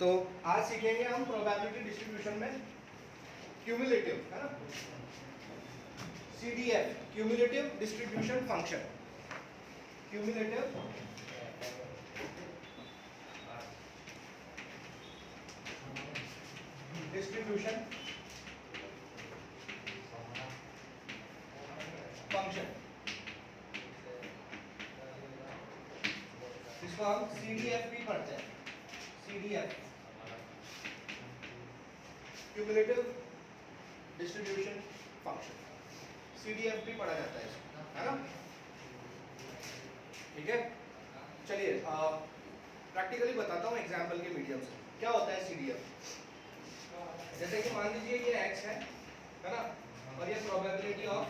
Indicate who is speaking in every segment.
Speaker 1: तो आज सीखेंगे हम प्रोबेबिलिटी डिस्ट्रीब्यूशन में क्यूमुलेटिव, है ना, CDF cumulative distribution function, cumulative distribution function, इसको हम CDF भी पढ़ते हैं। CDF cumulative distribution function, CDF भी पढ़ा जाता है इसको, है ना। ठीक है, चलिए प्रैक्टिकली बताता हूँ एग्जाम्पल के मीडियम से क्या होता है CDF। जैसे कि मान लीजिए ये x है ना, और ये probability of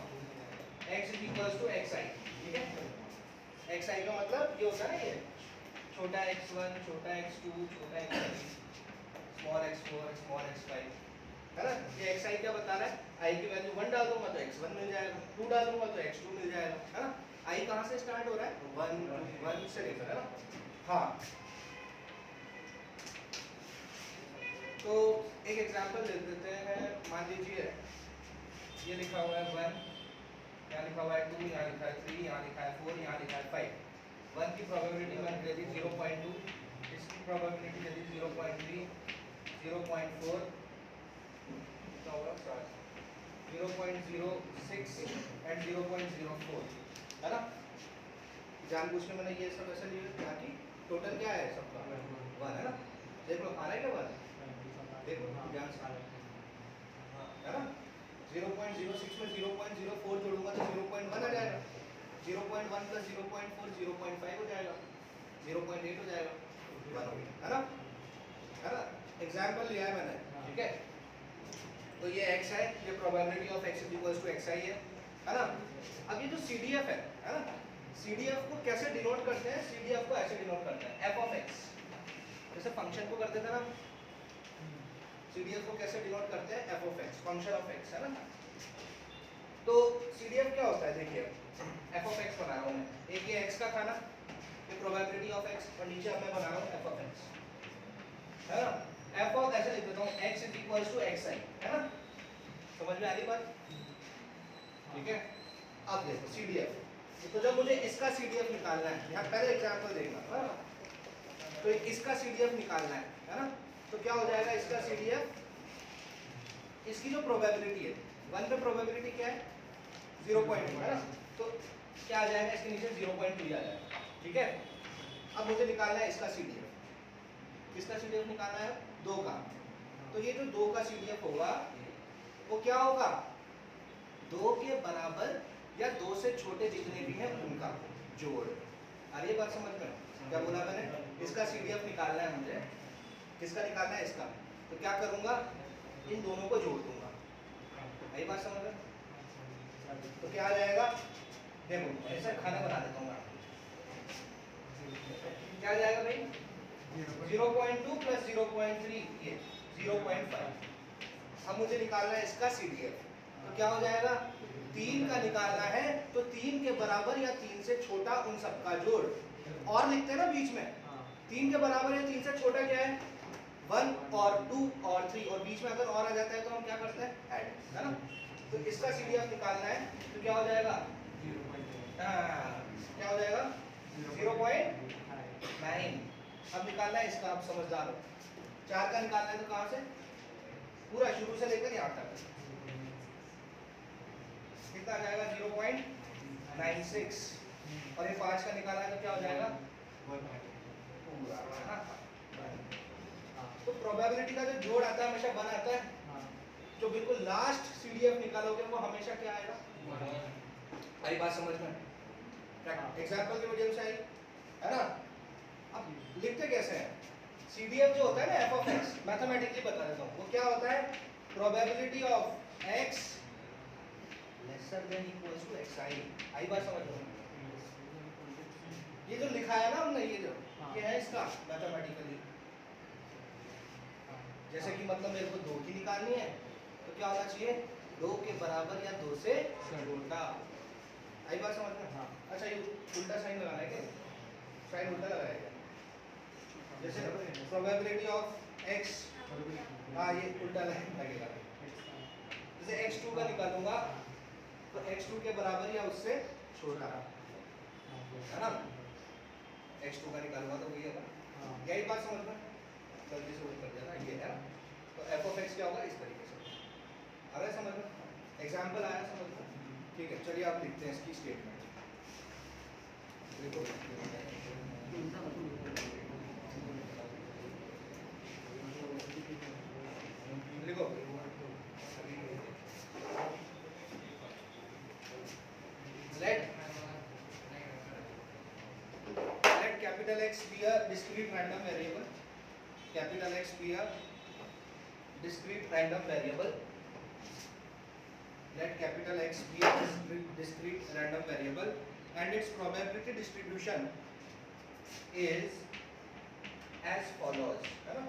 Speaker 1: x is equals to xi, ठीक है। xi का मतलब ये होता है ना, ये छोटा x1, छोटा x2, छोटा x3, small x4, small x5, है ना। ये xi क्या बता रहा है, i की वैल्यू 1 डाल दूंगा तो x1 मिल जाएगा, 2 डाल दूंगा तो x2 मिल जाएगा, है ना। i कहाँ से स्टार्ट हो रहा है, 1 से लेकर, है ना। हाँ, तो एक एग्जांपल दे देते हैं। मान लीजिए ये लिखा हुआ है 1, यहाँ लिखा हुआ है 2, यहाँ लिखा है 3, यहाँ लिखा है 4, यहाँ लिखा है 5। 1 की प्रोबेबिलिटी मैंने दे दी 0.2, इसकी प्रोबेबिलिटी दे दी 0.3, 0.4, 0.06 एंड 0.04, है ना। जानबूझ के मैंने ये सब ऐसे लिए ताकि टोटल क्या है सबका 1, है ना। देख लो आ रहा है क्या 1, देखो ध्यान से, है ना। 0.06 में 0.04 जोड़ूंगा तो 0.1 आ जाएगा, 0.1 प्लस 0.4 0.5 हो जाएगा, 0.8 हो जाएगा, 1 हो गया, है ना। एग्जाम्पल लिया है मैंने, ठीक है। तो ये x है, ये probability of x is equals to xi है ना। अब ये जो CDF है ना, CDF को कैसे डिनोट करते हैं, CDF को ऐसे डिनोट करते हैं f ऑफ x, जैसे फंक्शन को करते थे ना। CDF को कैसे डिनोट करते हैं, f of x, function of x, है ना। तो CDF क्या होता है, देखिए f ऑफ x बना रहा हूं मैं, एक ये x का था ना, ये प्रोबेबिलिटी ऑफ x, और नीचे अब मैं बना रहा हूं f ऑफ x, है ना। f ऑफ ऐसे लिख देता हूं x is equals to xi, है ना। समझ में आ रही बात, ठीक है। अब देखो CDF, तो जब मुझे इसका CDF निकालना है, यहाँ पहले एग्जांपल देखना, है ना। तो इसका CDF निकालना है ना। तो क्या हो जाएगा इसका CDF, इसकी जो प्रोबेबिलिटी है 1 पे प्रोबेबिलिटी क्या है 0.2, है ना। तो क्या आ जाएगा इसके नीचे 0.2 आ जाएगा, ठीक है। अब मुझे निकालना है इसका CDF, किसका CDF निकालना है, 2 का। तो ये जो 2 का CDF होगा वो क्या होगा, 2 के बराबर या 2 से छोटे जितने भी हैं उनका जोड़। आ रही है बात समझ में, क्या बोला मैंने, इसका CDF निकालना है मुझे, किसका निकालना है, इसका। तो क्या करूंगा, इन दोनों को जोड़ दूंगा, यही बात समझ में। तो क्या आ जाएगा, देखो ऐसा खाना बना देता हूँ, क्या आ जाएगा भाई, 0.2 प्लस 0.3 ये 0.5। अब मुझे निकालना है इसका CDF, तो क्या हो जाएगा, 3 का निकालना है तो 3 के बराबर या 3 से छोटा उन सबका जोड़, और लिखते हैं ना बीच में, 3 के बराबर या 3 से छोटा क्या है, 1 और 2 और 3, और बीच में अगर और आ जाता है तो हम क्या करते हैं, ऐड, है ना। तो इसका CDF निकालना है तो क्या हो जाएगा, क्या हो जाएगा 0.9। अब निकालना है इसका, आप समझदार हो, 4 का निकालना है तो कहां से, पूरा शुरू से लेकर यहाँ तक कितना आ जाएगा 0.96, और ये 5 का निकाला है तो क्या हो जाएगा पूरा। तो प्रोबेबिलिटी का जो जोड़ आता है हमेशा 1 आता है, जो बिल्कुल लास्ट CDF निकालोगे वो हमेशा क्या आएगा, आई बात समझ में, एग्जांपल के मीडियम से आई, है ना। अब लिखते कैसे हैं, CDF जो होता है ना f ऑफ x, मैथमेटिकली बता देता हूँ, वो क्या होता है, probability of x lesser than equals to xi, आई बात समझ लो। ये जो लिखा है ना हमने, ये जो ये है इसका मैथमेटिकली, जैसे कि मतलब मेरे को 2 की निकालनी है तो क्या होना चाहिए, 2 के बराबर या 2 से छोटा, आई बात समझ में। अच्छा ये उल्टा साइन लगाना है क्या, साइन उल्टा लगाया क्या, जैसे प्रोबेबिलिटी ऑफ x, हाँ ये उल्टा लगेगा, जैसे x2 का निकालूंगा तो x2 के बराबर या उससे छोटा है ना, x2 का निकालूंगा तो वही होगा, यही बात समझ में जल्दी से वही कर देना, ये है ना। तो f of x क्या होगा इस तरीके से, आ रहा है समझ में, एग्जाम्पल आया समझ में, ठीक है। चलिए आप लिखते हैं इसकी स्टेटमेंट, देखो लिखो, let capital X be a discrete random variable, capital X be a discrete random variable, let capital X be a discrete random variable and its probability distribution is as follows, है ना,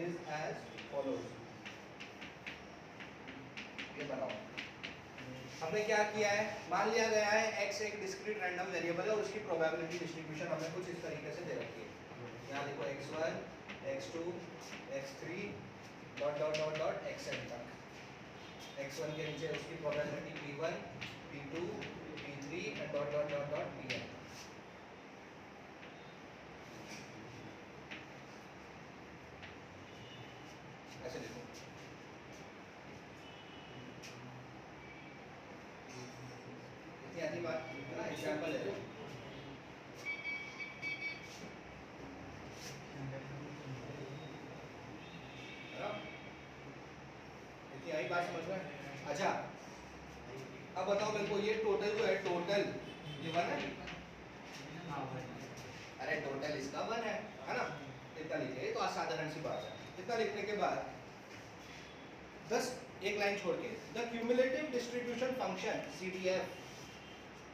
Speaker 1: is as follows। ये बनाओ, हमने क्या किया है, मान लिया गया है x एक डिस्क्रीट रैंडम वेरिएबल है और उसकी प्रोबेबिलिटी डिस्ट्रीब्यूशन हमें कुछ इस तरीके से दे रखी है। यहाँ देखो x1, x2, x3 dot dot dot dot xn तक, x1 के नीचे उसकी probability p1, p2, p3 and dot dot dot dot pn। ऐसे देखो, आधी बात है ना, एग्जांपल है ना, इतनी आई बात समझ में। अच्छा अब बताओ मेरे को, ये टोटल जो है, टोटल ये 1 है, अरे टोटल इसका 1 है ना, इतना लिखिए, ये तो असाधारण सी बात है। इतना लिखने के बाद 10 एक लाइन छोड़ के, the cumulative distribution function CDF,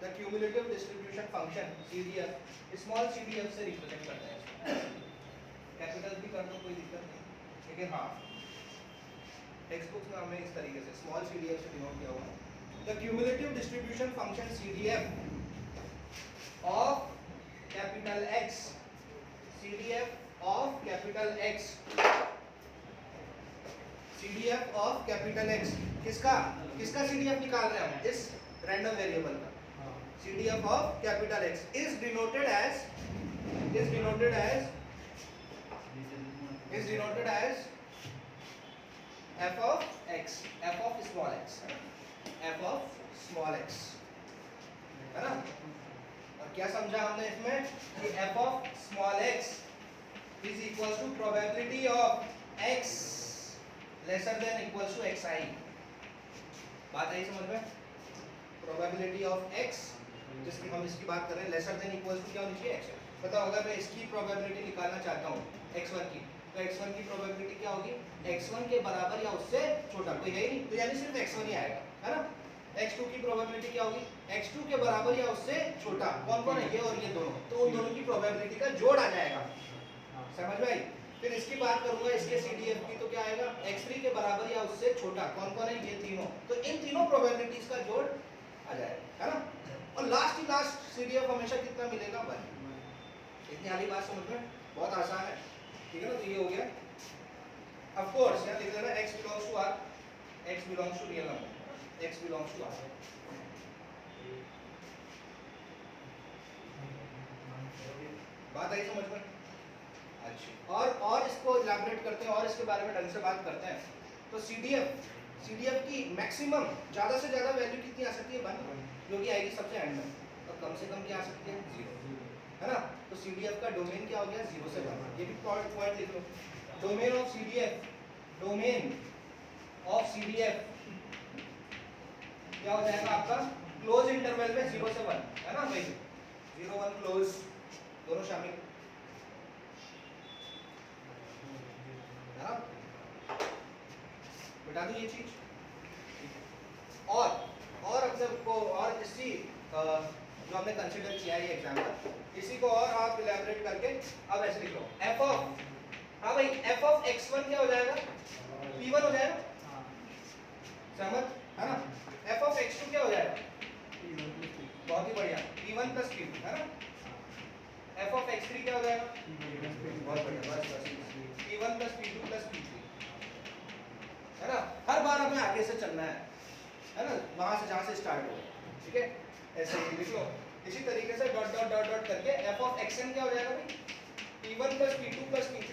Speaker 1: the cumulative distribution function CDF, small CDF से रिप्रेजेंट करते हैं, कैपिटल भी कर दो कोई दिक्कत नहीं, लेकिन हाँ टेक्स्ट बुक्स में हमें इस तरीके से स्मॉल CDF से डिनोट किया हुआ है। the cumulative distribution function CDF of capital X, CDF of capital X, CDF of capital X, किसका किसका CDF निकाल रहे हैं हम, इस रैंडम वेरिएबल का। CDF of capital X is denoted as f of x, f of small x, f of small x, है ना। और क्या समझा हमने इसमें कि f of small x is equals to probability of x lesser than equals to xi। बात आई समझ में, probability of x जिसकी हम इसकी बात कर रहे हैं, लेसर देन इक्वल्स टू क्या होनी चाहिए x। बताओ अगर मैं इसकी प्रोबेबिलिटी निकालना चाहता हूँ x1 की, तो x1 की प्रोबेबिलिटी क्या होगी, x1 के बराबर या उससे छोटा, कोई है ही नहीं तो यानी सिर्फ x1 ही आएगा, है ना। x2 की प्रोबेबिलिटी क्या होगी, x2 के बराबर या उससे छोटा, कौन कौन है, ये और ये दोनों, तो उन दोनों की प्रोबेबिलिटी का जोड़ आ जाएगा, समझ में आई। फिर इसकी बात करूंगा इसके CDF की, तो क्या आएगा, x3 के बराबर या उससे छोटा, कौन कौन है, ये तीनों, तो इन तीनों प्रोबेबिलिटीज का जोड़ आ जाएगा, है ना। और लास्ट CDF हमेशा कितना मिलेगा, 1। इतनी आली बात समझ में, बहुत आसान है, ठीक है ना। तो ये हो गया, ऑफ कोर्स यहाँ लिख देना x belongs to r, x belongs to real number, x belongs to r। बात आई समझ में, अच्छा। और इसको इलैबोरेट करते हैं और इसके बारे में ढंग से बात करते हैं। तो CDF की मैक्सिमम ज़्यादा से ज़्यादा वैल्यू कितनी आ सकती है, 1, जो कि आएगी सबसे एंड में, और कम से कम क्या आ सकती है, 0, है ना। तो CDF का डोमेन क्या हो गया, 0 से 1, ये भी पॉइंट लिख लो। Domain of CDF, domain of CDF क्या हो जाएगा आपका, क्लोज इंटरवल में 0 से 1, है ना भाई, 0 1 क्लोज दोनों शामिल, है ना। बता दूं ये चीज, और अपने को, और इसी जो हमने कंसीडर किया है ये एग्जांपल, इसी को और आप इलैबोरेट करके अब ऐसे लिख लो, f ऑफ, हाँ भाई f ऑफ x1 क्या हो जाएगा, p1 हो जाएगा, सहमत है ना। f ऑफ x2 क्या हो जाएगा, बहुत ही बढ़िया, p1 प्लस p2, है ना। एफ ऑफ एक्स थ्री क्या हो जाएगा? बहुत बढ़िया, बस बस P1 plus P2 plus P3, है ना? हर बार हमें आगे से चलना है ना, वहां से जहां से स्टार्ट हो, ठीक है? ऐसे ही लिख लो। इसी तरीके से डॉट डॉट डॉट डॉट करके एफ ऑफ xn क्या हो जाएगा भाई? P1 plus P2 plus P3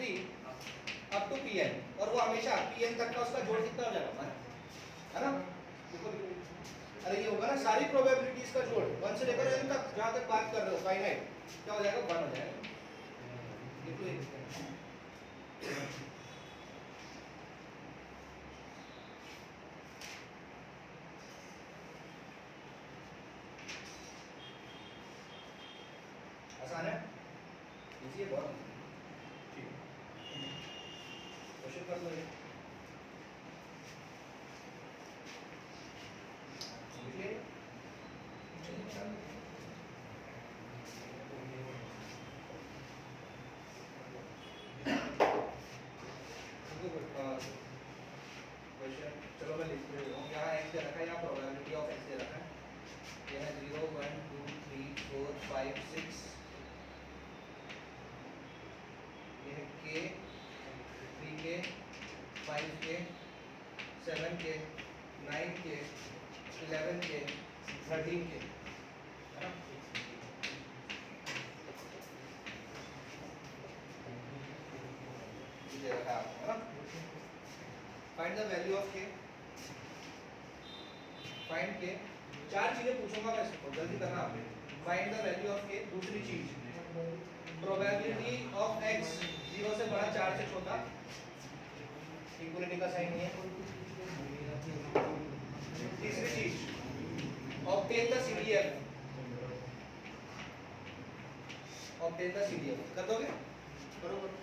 Speaker 1: up to Pn, और वो हमेशा Pn तक का उसका जोड़ कितना हो जाएगा? है ना? देखो अरे ये होगा ना सारी प्रोबेबिलिटीज का जोड़ 1 से लेकर n तक, जहां तक बात कर रहे हो फाइनाइट, क्या हो जाएगा? 1 हो जाएगा। देखो आसान है, इजी है बहुत, ठीक है? क्वेश्चन कर लो ये, लिखिए। क्वेश्चन चलो मैं लिख रही हूँ। यहाँ x दे रखा है, यहाँ प्रोबेबिलिटी ऑफ x दे रखा है, ये है 0 1 2 3 4 5 6, ये है k 3k 5k 7k 9k 11k 13k, है ना? ये दे रखा है आपको, है ना? Find the value of k, find k, चार चीजें पूछूंगा मैं इसको, जल्दी करना आपने। Find the value of k, दूसरी चीज प्रोबेबिलिटी ऑफ x 0 से बड़ा 4 से छोटा, इक्वलिटी का साइन नहीं है। तीसरी चीज obtain the CDF, obtain the CDF कर दोगे? करो करो।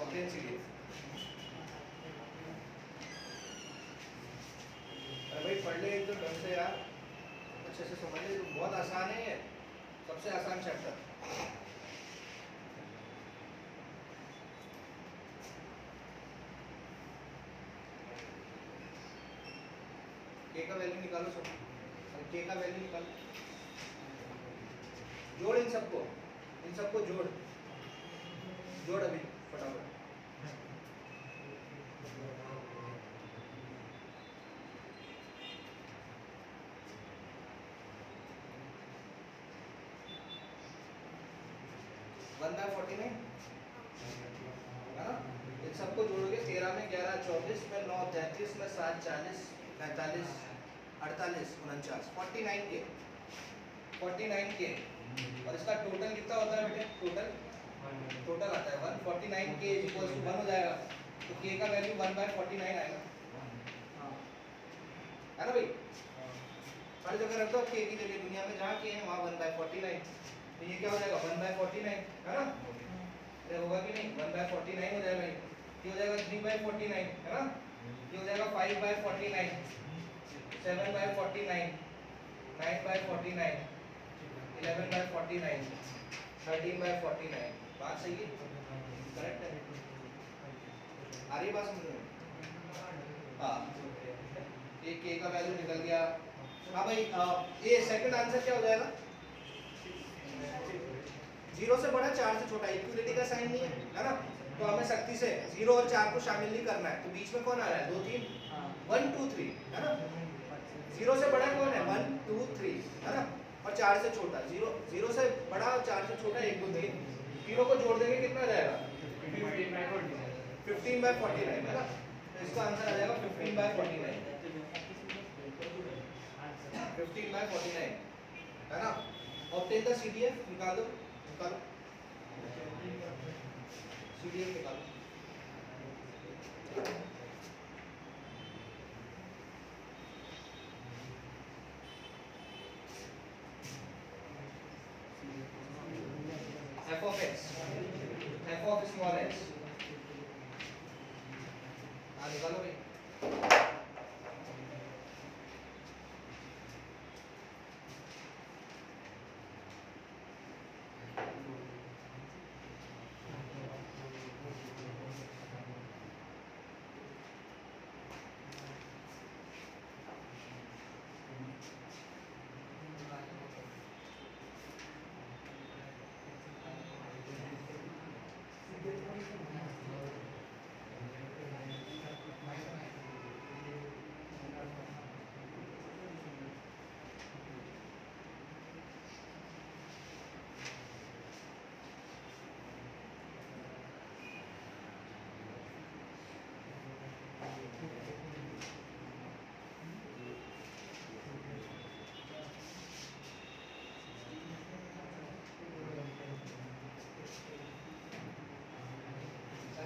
Speaker 1: ऑब्टेन CDF, अरे भाई पढ़ ले एक तो ढंग से यार, अच्छे से समझ ले, बहुत आसान है ये, सबसे आसान चैप्टर। k का वैल्यू निकालो सब, k का वैल्यू निकालो, जोड़ इन सबको जोड़ जोड़ अभी फटाफट। वन बाय 49, है ना? इन सबको जोड़ोगे 13 में 11 24 में 9 33 में 7 40 45 48 49 49 के, और इसका टोटल कितना होता है बेटे? टोटल आता है 149 के इक्वल्स टू 1 हो जाएगा, तो k का वैल्यू 1/49 आएगा, है ना भाई? हर जगह रख दो k की जगह, दुनिया में जहाँ k है वहाँ 1/49, तो ये क्या हो जाएगा? 1/49, है ना? अरे होगा कि नहीं? 1/49 हो जाएगा, ये हो जाएगा 3/49, है ना? ये हो जाएगा 5/49, 7/49, 9/49, 11/49, 13/49, बात सही है? करेक्ट है? आ रही बात समझ में? हाँ, ये k का वैल्यू निकल गया। हाँ भाई, ये सेकंड आंसर क्या हो जाएगा? 0 से बड़ा 4 से छोटा, इक्वलिटी का साइन नहीं है ना? तो हमें सख्ती से 0 और 4 को शामिल नहीं करना है, तो बीच में कौन आ रहा है? 2 3 1 2 3, है ना? 0 से बड़ा कौन है? 1 2 3, है ना? और 4 से छोटा 0 से बड़ा और 4 से छोटा 1 2 3, तीनों को जोड़ देंगे कितना आ जाएगा? 15/49, है ना? तो इसका आंसर आ जाएगा 15/49, 15/49, है ना? ऑब्टेन द CDF, निकालो CDF निकालो। f of x, f of small x, हाँ निकालो भाई।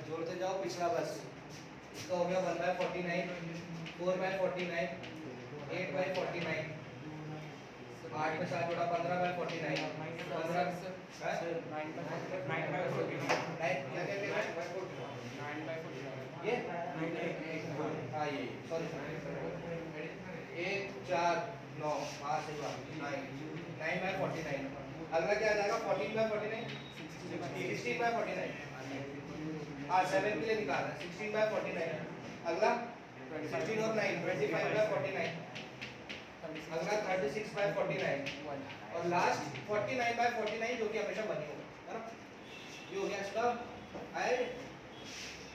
Speaker 1: जोड़ते जाओ पिछला बस। इसका हो गया 1/49, 4/49, 8/49, 8 में 7 जोड़ा 15/49, 15 ये हाँ ये सॉरी 1 4 9 हाँ सही बात 9/49। अगला क्या आ जाएगा 14/49, 16/49। हाँ 7 के लिए निकालना 16/49। अगला 16 और 9 25/49। अगला 36/49 और लास्ट 49/49 जो कि हमेशा बनी होगा है ना। ये हो गया इसका आए,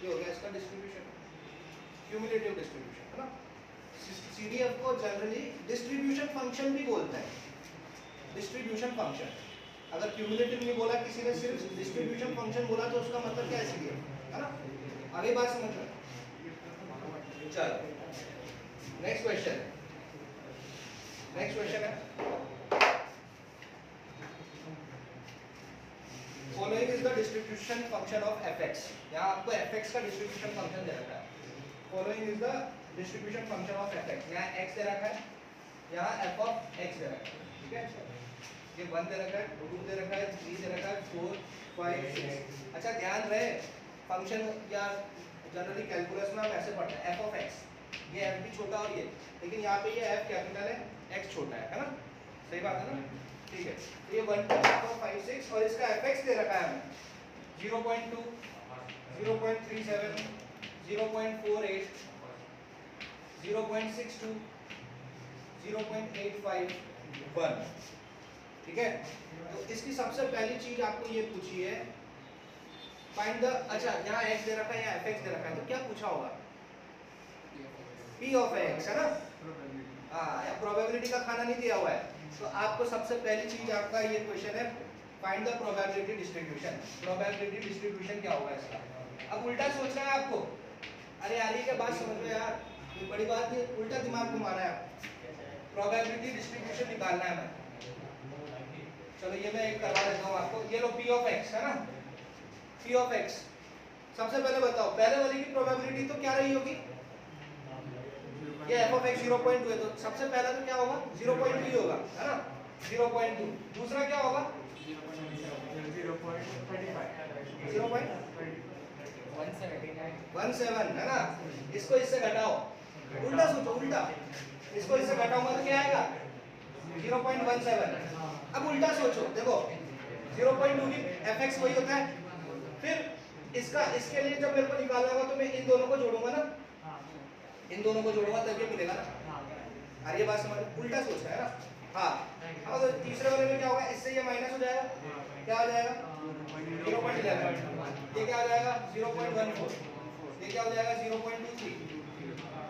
Speaker 1: ये हो गया इसका डिस्ट्रीब्यूशन, क्यूमुलेटिव डिस्ट्रीब्यूशन है ना। सीडीएफ को जनरली डिस्ट्रीब्यूशन फंक्शन भी बोलते हैं, डिस्ट्रीब्यूशन फंक्शन। अगर क्यूमुलेटिव नहीं बोला किसी ने, सिर्फ डिस्ट्रीब्यूशन फंक्शन बोला तो उसका मतलब क्या है सीडीएफ है ना। आगे बात समझ लो। चलो नेक्स्ट क्वेश्चन, नेक्स्ट क्वेश्चन है following is the distribution function of fx। यहाँ आपको fx का डिस्ट्रीब्यूशन फंक्शन दे रखा है। Following is the distribution function of fx। यहाँ x दे रखा है, यहाँ f of x दे रखा है, ठीक है। ये 1 दे रखा है, 2 दे रखा है, 3 दे रखा है, 4 5 6। अच्छा ध्यान रहे फंक्शन या जनरली कैलकुलस में हम ऐसे पढ़ते हैं f of x, ये f भी छोटा और ये, लेकिन यहाँ पे ये f कैपिटल है, x छोटा है ना। सही बात है ना, ठीक है। ये 1 2 3 4 5 6 और इसका fx दे रखा है हमें 0.2 0.37 0.48 0.62 0.85 1, ठीक है। तो इसकी सबसे पहली चीज आपको ये पूछी है फाइंड द, अच्छा यहाँ x दे रखा है या fx दे रखा है, तो क्या पूछा होगा p of x है ना। हाँ या प्रोबेबिलिटी का खाना नहीं दिया हुआ है, तो आपको सबसे पहली चीज आपका ये क्वेश्चन है find the probability distribution. Probability distribution क्या होगा इसका। अब उल्टा सोचना है आपको, अरे यार ये बात समझ में यार, ये बड़ी बात नहीं, उल्टा दिमाग घुमाना है आपको। प्रोबेबिलिटी डिस्ट्रीब्यूशन निकालना है हमें। चलो ये मैं एक करवा देता हूँ आपको। ये लो p of x है ना, p of x। सबसे पहले बताओ पहले वाली की प्रोबेबिलिटी तो क्या रही होगी, ये f of x 0.2 है, तो सबसे पहला तो क्या होगा 0.2 ही होगा है ना, 0.2। दूसरा क्या होगा 0.17 है ना। इसको इससे घटाओ, उल्टा सोचो उल्टा, इसको इससे घटाऊंगा तो क्या आएगा 0.17। अब उल्टा सोचो, देखो 0.2 की fx वही होता है, फिर इसका इसके लिए जब मेरे को निकालना होगा तो मैं इन दोनों को जोड़ूंगा ना, इन दोनों को जोड़ूंगा तब ये मिलेगा ना। अरे ये बात समझ, उल्टा सोचना है ना। हाँ अब तो तीसरे वाले में क्या होगा, इससे ये माइनस हो जाएगा, क्या हो जाएगा 0.11, ये क्या हो जाएगा 0.14, ये क्या हो जाएगा 0.23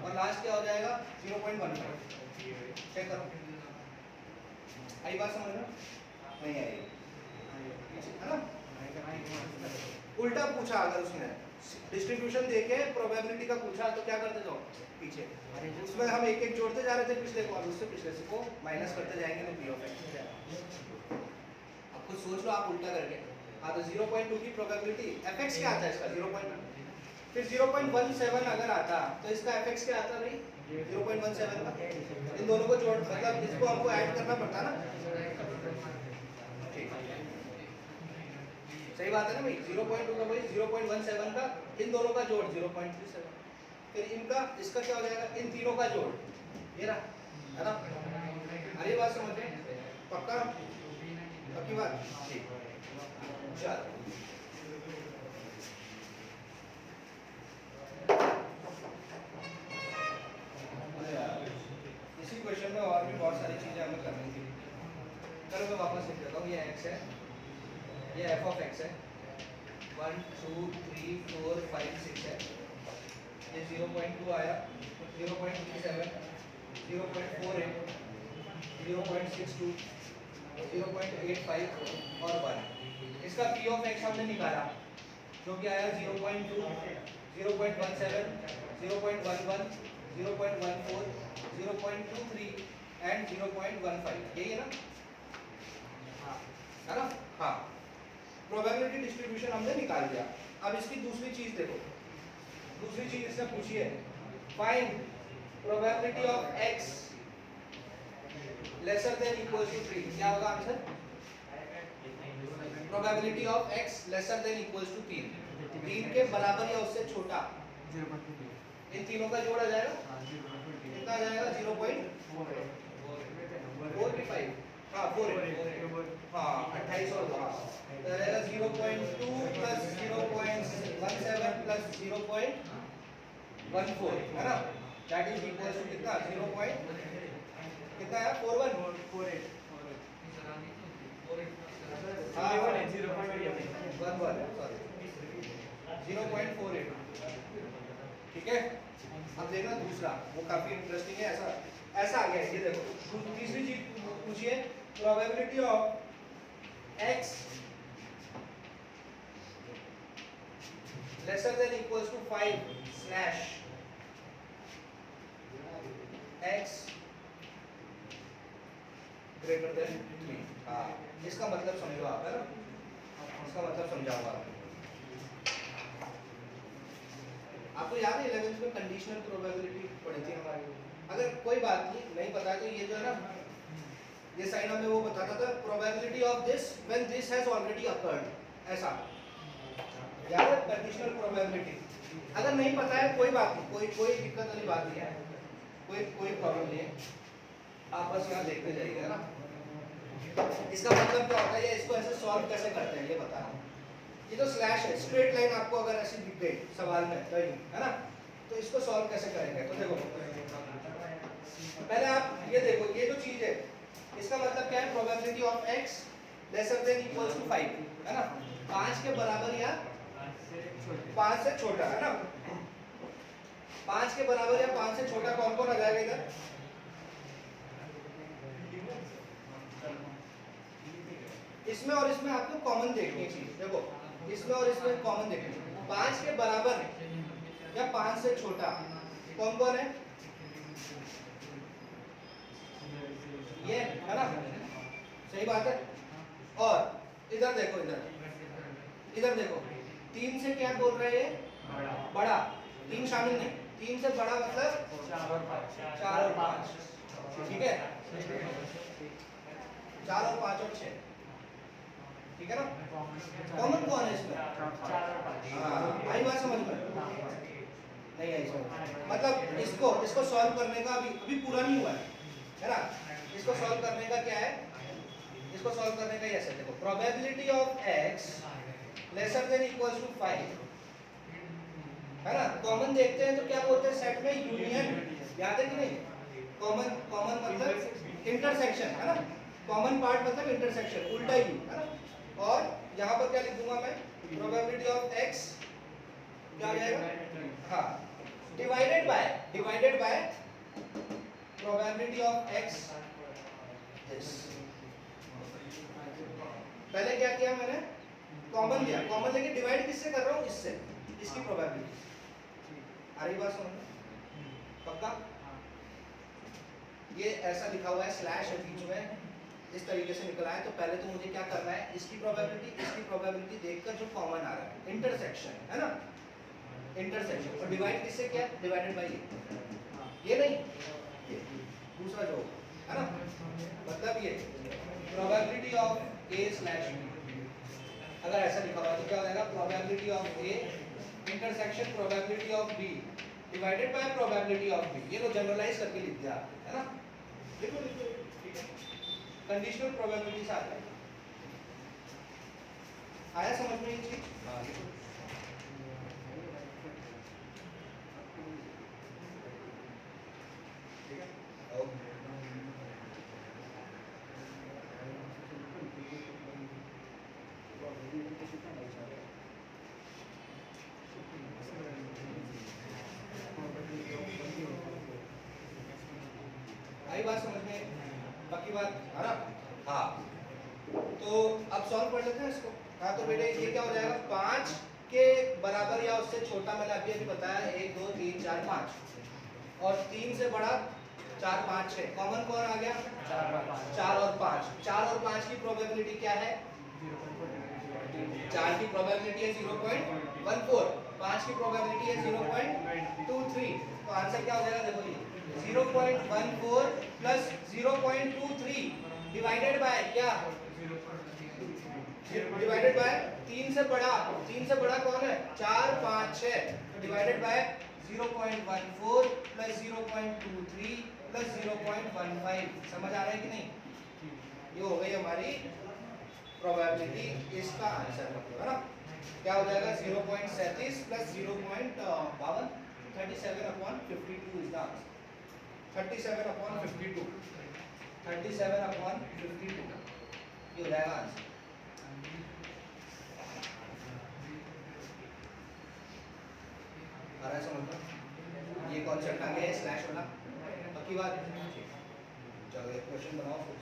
Speaker 1: और लास्ट क्या हो जाएगा 0.15। चेक करो, आई बात समझ में नहीं आई है ना। उल्टा पूछा अगर उसने डिस्ट्रीब्यूशन देके प्रोबेबिलिटी का पूछा तो क्या करते जाओ पीछे, उसमें हम एक एक जोड़ते जा रहे थे पिछले को, उससे पिछले से को माइनस करते जाएंगे तो p of x। अब खुद सोच लो आप उल्टा करके। हाँ तो 0.2 की प्रोबेबिलिटी fx क्या आता है इसका 0.1, फिर 0.17 अगर आता तो इसका fx क्या आता भाई 0.17 का। इन दोनों को जोड़ मतलब इसको हमको ऐड करना पड़ता ना, ठीक सही बात है ना भाई। 0.2 का भाई 0.17 का, इन दोनों का जोड़ 0.37, फिर इनका इसका क्या हो जाएगा इन तीनों का जोड़, ये रहा है ना। अरे बात समझ में पक्का, पक्की बात, ठीक चलो। इसी क्वेश्चन में और भी बहुत सारी चीजें हमें करनी थी। चलो मैं वापस लिख देता हूँ, ये x है, ये f of x है, 1 2 3 4 5 6 है, ये 0.2 आया, 0.37 0.48 0.62 0.85 और 1। इसका p of x हमने निकाला जो कि आया 0.2 0.17 0.11 0.14 0.23 एंड 0.15, यही है ना, है ना। हाँ प्रोबेबिलिटी डिस्ट्रीब्यूशन हमने निकाल दिया। अब इसकी दूसरी चीज देखो, दूसरी चीज इससे पूछिए, find probability of x lesser than equal to 3। क्या होगा answer? Probability of x lesser than equal to 3, 3 के बराबर या उससे छोटा। इन तीनों का जोड़ आ जाएगा, कितना आ जाएगा? 0.45, हाँ 4, हाँ 28 और 2, तो रहेगा 0.2 प्लस 0.17 प्लस 0.14, है ना? दैट इज इक्वल टू कितना? 0. कितना है? 41, हाँ 0.48, ठीक है। अब देखना दूसरा, वो काफी इंटरेस्टिंग है। ऐसा आ गया है, ये देखो तीसरी चीज पूछिए, probability of x lesser than equals to 5 slash x greater than 3। हाँ, इसका मतलब समझो आप, है ना? इसका मतलब समझाऊंगा आपको। याद है 11th में कंडीशनल प्रोबेबिलिटी पढ़ी थी हमारी? अगर कोई बात नहीं पता है तो ये जो है ना, ये साइन हमें वो बताता था, probability of this when this has already occurred, ऐसा याद है? Conditional probability. अगर नहीं पता है कोई बात नहीं, कोई दिक्कत वाली बात नहीं है, कोई प्रॉब्लम नहीं है, आप बस यहाँ देखते जाइएगा ना। इसका मतलब क्या होता है, या इसको ऐसे सॉल्व कैसे करते हैं ये बता रहा हूँ। ये तो स्लैश है, स्ट्रेट लाइन आपको अगर ऐसी दिख गई सवाल में, है ना, तो इसको सॉल्व कैसे करेंगे? तो देखो पहले आप ये देखो, ये जो चीज है इसका मतलब क्या है? Probability of x lesser than equals to 5, है ना? 5 के बराबर या 5 से छोटा, है ना? 5 के बराबर या 5 से छोटा कौन कौन आ जाएगा इधर? इसमें और इसमें आपको कॉमन देखनी चीज, देखो इसमें और इसमें कॉमन देखनी। 5 के बराबर या 5 से छोटा कौन कौन है? ये, है ना? सही बात है। और इधर देखो, इधर देखो, 3 से क्या बोल रहे हैं? बड़ा। 3 शामिल नहीं, 3 से बड़ा मतलब 4 और 5, ठीक है? 4 और 5 और 6, ठीक है ना? कॉमन कौन है इसमें? 4 और 5। हाँ, आई बात समझ में? नहीं आई समझ। मतलब इसको सॉल्व करने का अभी पूरा नहीं हुआ है ना? इसको सॉल्व करने का क्या है? इसको सॉल्व करने का ऐसे देखो, probability of x lesser than equals to 5, है ना? कॉमन देखते हैं तो क्या बोलते हैं? सेट में यूनियन, याद है कि नहीं? कॉमन मतलब इंटरसेक्शन, है ना? कॉमन पार्ट मतलब इंटरसेक्शन, उल्टा ही, है ना? और यहाँ पर क्या लिख दूंगा मैं? प्रोबेबिलिटी ऑफ x क्या हो जाएगा? हाँ, divided by probability of x this. पहले क्या किया मैंने? कॉमन लिया, कॉमन लेके डिवाइड किससे कर रहा हूँ? इससे, इसकी प्रोबेबिलिटी। आ रही बात समझ? पक्का? ये ऐसा लिखा हुआ है, स्लैश है बीच में, इस तरीके से निकला है। तो पहले तो मुझे क्या करना है? इसकी प्रोबेबिलिटी देखकर जो कॉमन आ रहा है, इंटरसेक्शन, है ना? इंटरसेक्शन। और डिवाइड किससे किया? डिवाइडेड बाय ये नहीं, ये दूसरा जो, है ना? मतलब ये probability of a slash b, अगर ऐसा लिखा हुआ तो क्या हो जाएगा? Probability of a intersection probability of b divided by probability of b। ये तो जनरलाइज करके लिख दिया, है ना? देखो ठीक है, कंडीशनल प्रोबेबिलिटी से आता है। आया समझ में ये चीज? हाँ, देखो ठीक है। ओके, आई बात समझ में? बाकी बात, है ना? हाँ, तो अब सॉल्व कर लेते हैं इसको। हाँ, तो बेटे ये क्या हो जाएगा? 5 के बराबर या उससे छोटा, मैंने अभी बताया 1 2 3 4 5, और 3 से बड़ा 4 5 6। कॉमन कौन आ गया? 4 और 5। 4 और 5 की प्रोबेबिलिटी क्या है? 4 की प्रोबेबिलिटी है 0.14, 5 की प्रोबेबिलिटी है 0.23, तो आंसर क्या हो जाएगा देखो ये 0.14 प्लस 0.23 डिवाइडेड बाय क्या, डिवाइडेड बाय 3 से बड़ा, 3 से बड़ा कौन है 4 5 6, तो डिवाइडेड बाय 0.14 प्लस 0.23 प्लस 0.15, समझ आ रहा है कि नहीं, ये हो गई हमारी प्रोबेबिलिटी, इसका आंसर मतलब है ना क्या हो जाएगा 0.37 प्लस 0.52, 37/52 इज द आंसर, 37/52, 37/52 ये हो जाएगा आंसर। आ रहा है समझ में, ये कॉन्सेप्ट आ गया है स्लैश वाला, पक्की बात, चलो एक क्वेश्चन बनाओ कुछ।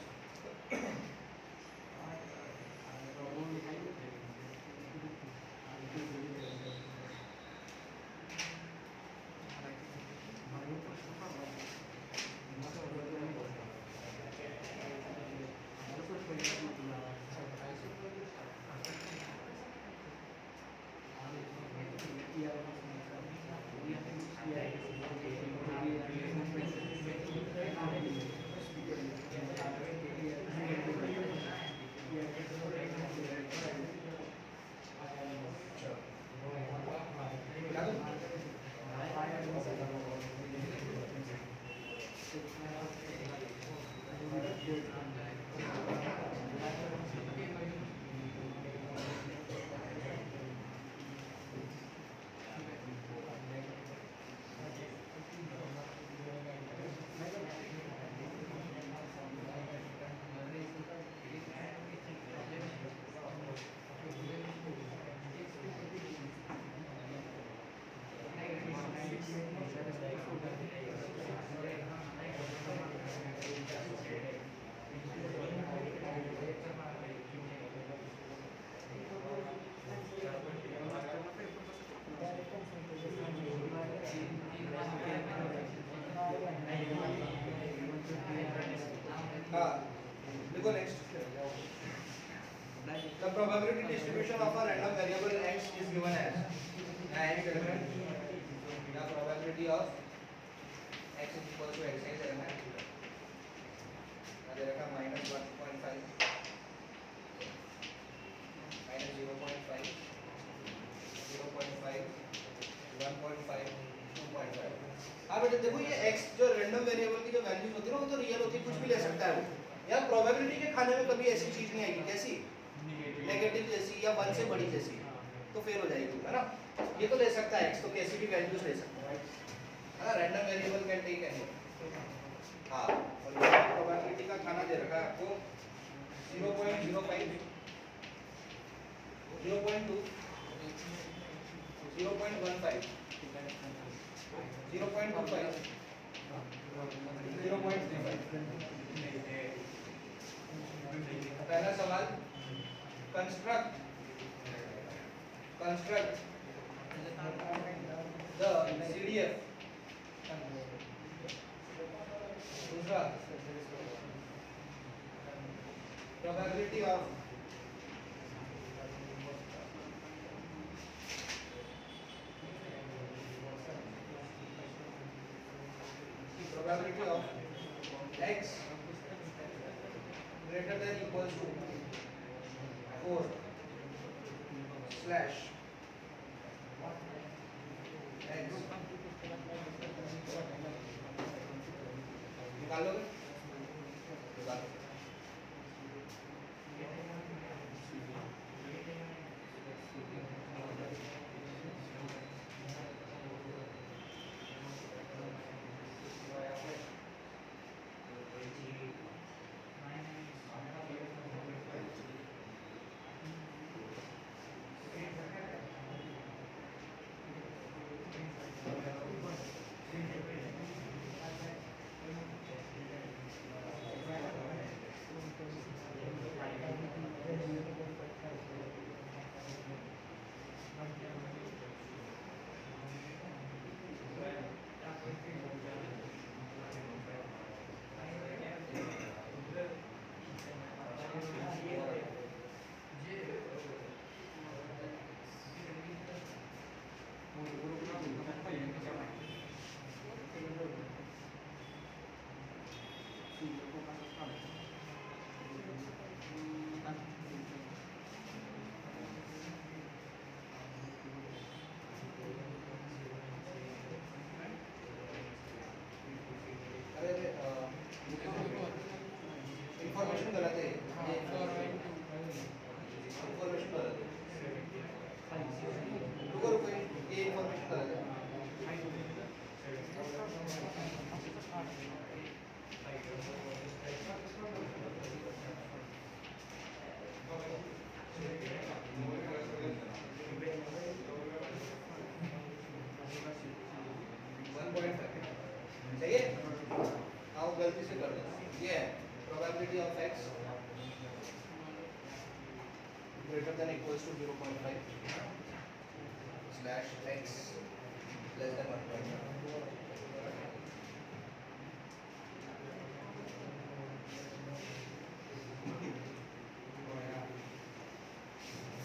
Speaker 1: हाँ देखो next, the probability distribution of a random variable x is given as and the probability of x is equal to x is element दे रखा -1.5 -0.5 0.5 1.5 2.5। हाँ बेटा देखो ये x जो रैंडम वेरिएबल की जो वैल्यूज होती है ना वो तो रियल होती है, कुछ भी ले सकता है वो, या प्रोबेबिलिटी के खाने में कभी ऐसी चीज नहीं आएगी, कैसी नेगेटिव जैसी या 1 से बड़ी जैसी, तो फेल हो जाएगी है ना, ये तो ले सकता है x, तो कैसी भी वैल्यूज ले सकता है ना, random variable can take any. हाँ और ये प्रोबेबिलिटी का खाना दे रखा है आपको 0.05 0.2 0.15 0.25 0.35। पहला सवाल कंस्ट्रक्ट द CDF, दूसरा probability of x greater than equals to 4 slash x निकालोगे, निकालो जल्दी से कर देना। ये है probability of x greater than equals to 0.5 slash x less than 1.5.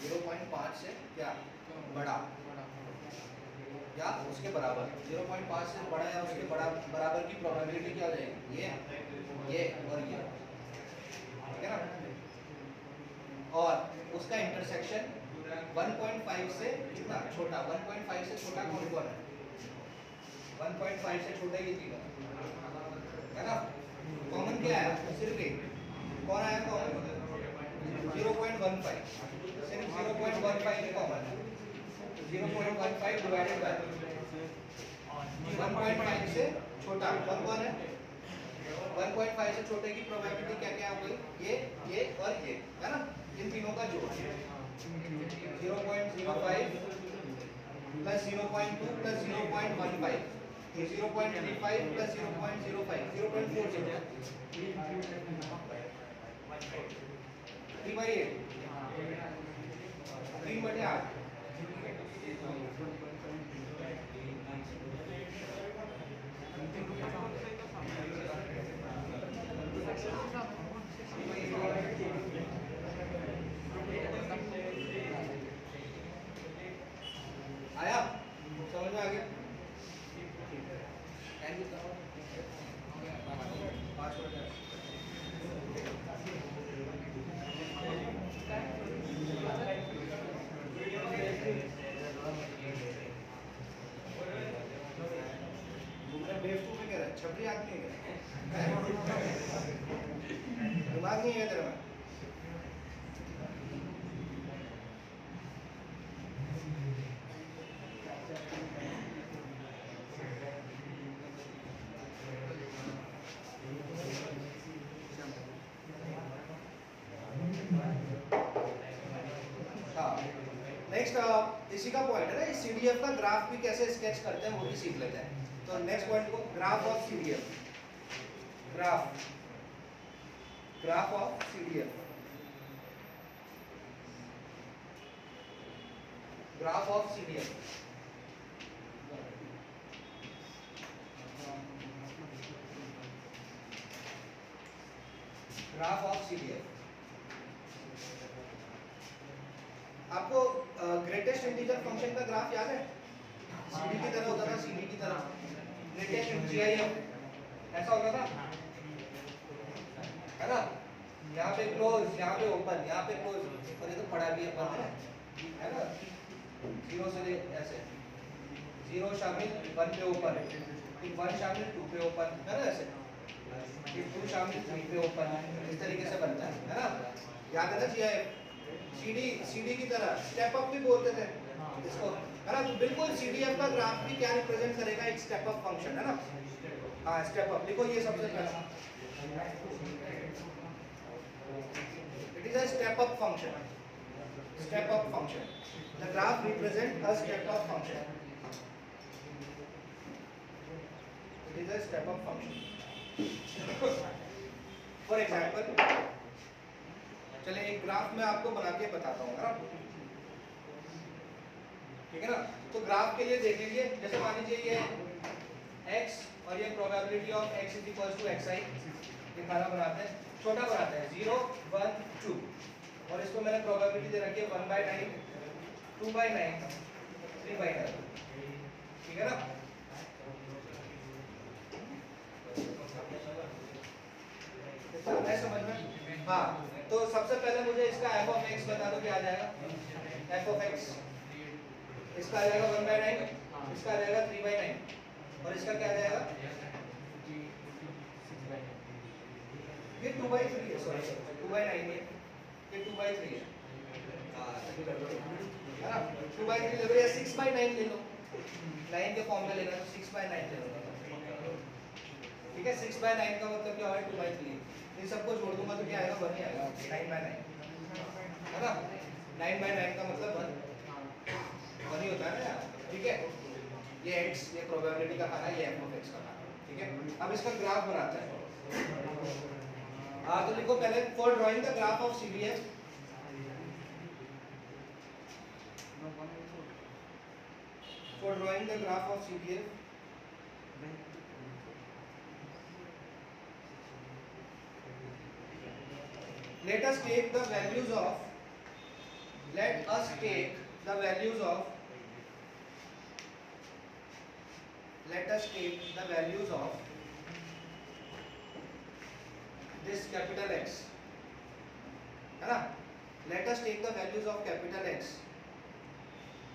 Speaker 1: 0.5 से क्या बड़ा या उसके बराबर, 0.5 से बड़ा या उसके बराबर की प्रोबेबिलिटी क्या हो जाएगी, ये और ये, ठीक है ना। और उसका इंटरसेक्शन 1.5 से कितना छोटा, 1.5 से छोटा कौन कौन है, 1.5 से छोटा ये तीनों है ना। कॉमन क्या है, सिर्फ एक, कौन आया कॉमन, 0.15, सिर्फ 0.15 ही कॉमन है। 0.15 डिवाइडेड बाय 1.5 से छोटा कौन कौन है, 1.5 से छोटे की प्रोबेबिलिटी क्या क्या हो गई, ये और ये है ना, इन तीनों का जोड़ 0.05 प्लस 0.2 प्लस 0.15 0.35 प्लस 0.05 0.40 3/8 3/8 आया, समझ में आ गया। Thank you. 5 मिनट बेवकूफ में कह रहा है, छपरी आदमी है, दिमाग नहीं है तेरे में। नेक्स्ट इसी का पॉइंट है ना, इस सीडीएफ का ग्राफ भी कैसे स्केच करते हैं वो भी सीख लेते हैं। तो नेक्स्ट पॉइंट को graph of CDF, graph of CDF, graph of CDF. Graph of CDF आपको ग्रेटेस्ट इंटीजर फंक्शन का ग्राफ याद है, सीडी की तरह होता था, सीडी की तरह, ग्रेटेस्ट जीआईएफ ऐसा होता था, है ना। यहाँ पे क्लोज, यहाँ पे ओपन, यहाँ पे क्लोज, और ये तो पढ़ा भी है ना, 0 से ले ऐसे, 0 शामिल 1 पे ओपन, फिर 1 शामिल 2 पे ओपन, है ना ऐसे, फिर 2 शामिल 3 पे ओपन, इस तरीके से बनता है ना। याद है ना जीआईएफ, सीडी की तरह स्टेप अप भी बोलते थे इसको, है ना। तो बिल्कुल सीडीएफ का ग्राफ भी क्या रिप्रेजेंट करेगा, एक स्टेप अप फंक्शन है ना। हाँ स्टेप अप लिखो, ये सबसे पहला, it is a step up function, step up function, the graph represent a step up function, it is a step up function. For example चले एक ग्राफ मैं आपको बना के बताता हूँ ना, ठीक है ना। तो ग्राफ के लिए देख लीजिए, जैसे मान लीजिए ये x और ये probability of x is equals to xi, ये खाना बनाते हैं, छोटा बनाते हैं 0 1 2, और इसको मैंने प्रोबेबिलिटी दे रखी है 1/9 2/9 3/9, ठीक है ना। समझ में, हाँ। तो सबसे पहले मुझे इसका f ऑफ x बता दो, क्या आ जाएगा, f ऑफ x इसका आ जाएगा 1/9, इसका आ जाएगा 3/9, और इसका क्या आ जाएगा, ये 2/3 है, सॉरी 2/9 है, ये 2/3 है, हाँ सही कर लो, है ना। 2/3 ले लो या 6/9 ले लो, 9 के फॉर्म में लेना तो 6/9 ले लो, ठीक है। 6/9 का मतलब क्या है, 2/3, इन सबको जोड़ दूंगा तो क्या आएगा, 1 ही आएगा, 9/9, है ना। 9/9 का मतलब 1 ही होता है ना यार, ठीक है। ये x, ये प्रोबेबिलिटी का खाना, ये f ऑफ x का खाना, ठीक है। अब इसका ग्राफ बनाते हैं, हाँ तो लिखो पहले for drawing the graph of CDF, for drawing the graph of CDF, let us take the values of this capital X, है ना? Let us take the values of capital X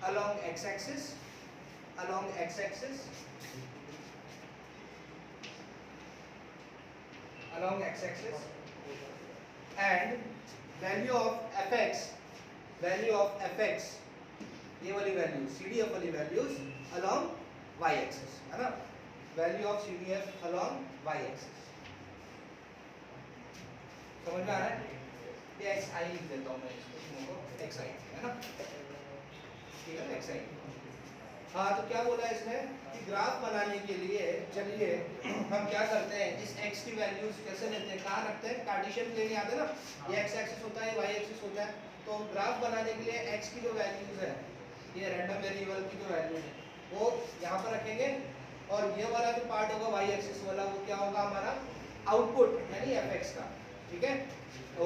Speaker 1: along x-axis, and value of fx, ये वाली value CDF वाली values along y-axis, है ना? Value of CDF along y-axis, समझ में आ रहा है? ये xi लिख देता हूँ मैं इसको, xi, है ना? ठीक है, xi। हाँ तो क्या बोला इसने कि ग्राफ बनाने के लिए चलिए हम क्या करते हैं, इस x की वैल्यूज कैसे लेते हैं, कहाँ रखते हैं, कार्टेशियन प्लेन याद है ना, ये x एक्सिस होता है, y एक्सिस होता है। तो ग्राफ बनाने के लिए x की जो वैल्यूज है, ये रैंडम वेरिएबल की जो वैल्यू है वो यहाँ पर रखेंगे, और ये वाला जो पार्ट होगा y एक्सिस वाला वो क्या होगा हमारा आउटपुट यानी fx का, ठीक है,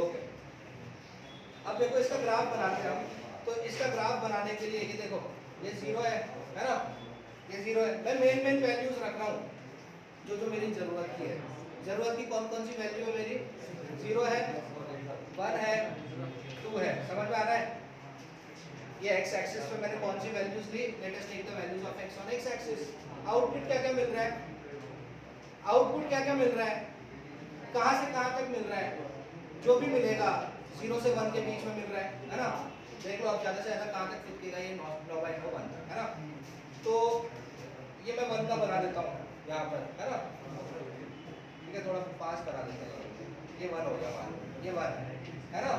Speaker 1: ओके। अब देखो इसका ग्राफ बनाते हैं हम, तो इसका ग्राफ बनाने के लिए ये देखो ये 0 है ना, ये 0 है। मैं मेन वैल्यूज रख रहा हूँ जो मेरी जरूरत की है। जरूरत की कौन कौन सी वैल्यू है मेरी, 0 है, 1 है, 2 है, समझ में आ रहा है? ये x एक्सिस पे मैंने कौन सी वैल्यूज ली, let us take the values of x on x axis. Output क्या क्या मिल रहा है, आउटपुट क्या क्या मिल रहा है, कहाँ से कहाँ तक मिल रहा है, जो भी मिलेगा 0 से 1 के बीच में मिल रहा है ना? देख लो अब ज़्यादा से ज़्यादा कहाँ तक फिट किएगा, ये 9/9 1 है ना? तो ये मैं 1 का बना देता हूँ यहाँ पर, है ना? ठीक है, थोड़ा पास करा देते हैं, ये 1 हो गया, ये 1 है ना?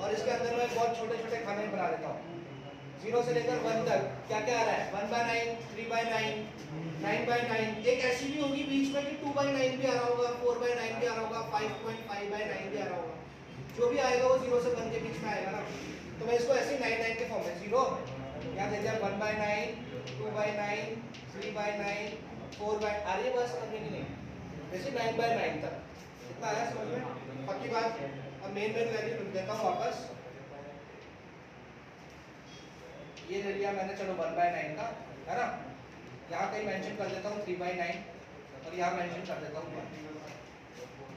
Speaker 1: और इसके अंदर मैं बहुत छोटे छोटे खाने बना देता हूँ, 0 से लेकर 1 तक क्या क्या आ रहा है, 1/9, 3/9, 9/9, एक ऐसी भी होगी बीच में कि 2/9 भी आ रहा होगा, 4/9 भी आ रहा होगा, 5.5/9 भी आ रहा होगा, जो भी आएगा वो 0 से 1 के बीच में आएगा ना। तो मैं इसको ऐसे 9/9 के फॉर्म में 0 यहाँ दे दिया, 1/9, 2/9, 3/9, 4/9 आ रही है बस करने की नहीं, जैसे 9/9 तक कितना आया समझ में, पक्की बात। अब मेन वैल्यू लिख देता हूँ वापस, ये ले लिया मैंने, चलो 1/9 का, है ना? यहाँ कहीं मेंशन कर देता हूँ 3/9 और यहाँ मेंशन कर देता हूँ 1,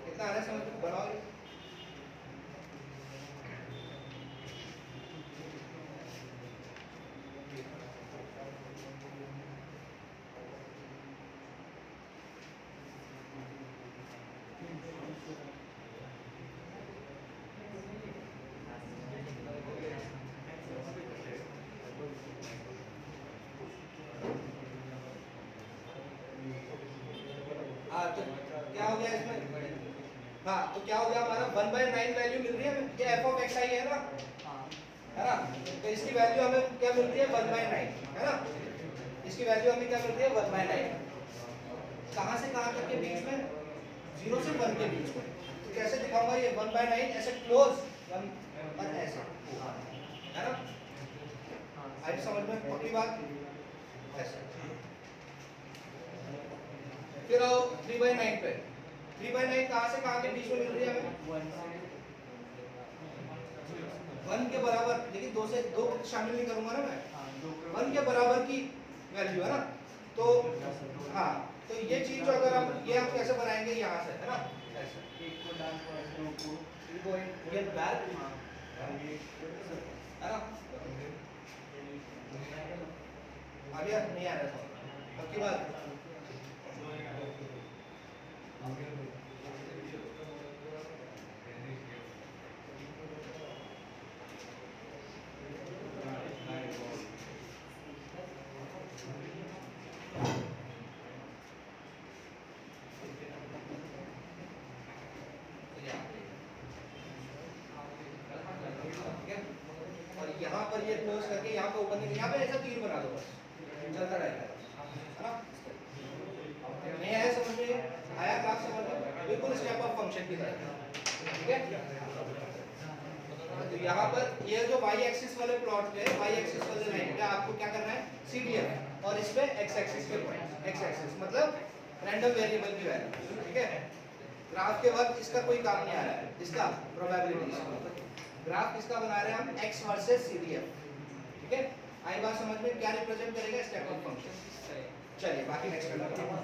Speaker 1: कितना आ रहा है समझ में, बनाओ। हाँ तो क्या हो गया इसमें, हाँ तो क्या हो गया हमारा 1/9 वैल्यू मिल रही है, ये f ऑफ xi है ना, है ना? तो इसकी वैल्यू हमें क्या मिलती है 1/9, है ना? इसकी वैल्यू हमें क्या मिलती है 1/9, कहाँ से कहाँ तक के बीच में, 0 से 1 के बीच में। तो कैसे दिखाऊंगा ये 1/9, ऐसे क्लोज 1 ऐसे, है ना? आई समझ में, पक्की बात, ऐसे। फिर आओ 3/9 पे, 3/9 कहाँ से कहाँ के बीच में मिल रही है हमें, 1 के बराबर, लेकिन 2 से 2 शामिल नहीं करूंगा ना मैं, 1 के बराबर की वैल्यू है ना। तो हाँ, तो ये चीज जो अगर हम ये हम कैसे बनाएंगे यहाँ से, है ना, ऐसे ये बैक, है ना? आ गया नहीं आ रहा था, पक्की बात। यहाँ पर ये क्लोज करके यहाँ पे ओपन, यहाँ पे ऐसा तीर बना दो बस, चलता रहेगा, है ना? नहीं आया समझ में? आया ग्राफ समझ में? बिल्कुल स्टेप ऑफ फंक्शन की तरह, ठीक है। तो यहाँ पर ये जो y एक्सिस वाले प्लॉट पे, y एक्सिस वाले लाइन पे आपको क्या करना है, CDF, और इस पे x एक्सिस के पॉइंट, x एक्सिस मतलब रैंडम वेरिएबल की वैल्यू, ठीक है। ग्राफ के वक्त इसका कोई काम नहीं आ रहा है, इसका प्रोबेबिलिटी, ग्राफ किसका बना रहे हैं हम, x वर्सेस CDF, ठीक है। आई बात समझ में? क्या रिप्रेजेंट करेगा, स्टेप ऑफ फंक्शन। चलिए बाकी नेक्स्ट करते हैं।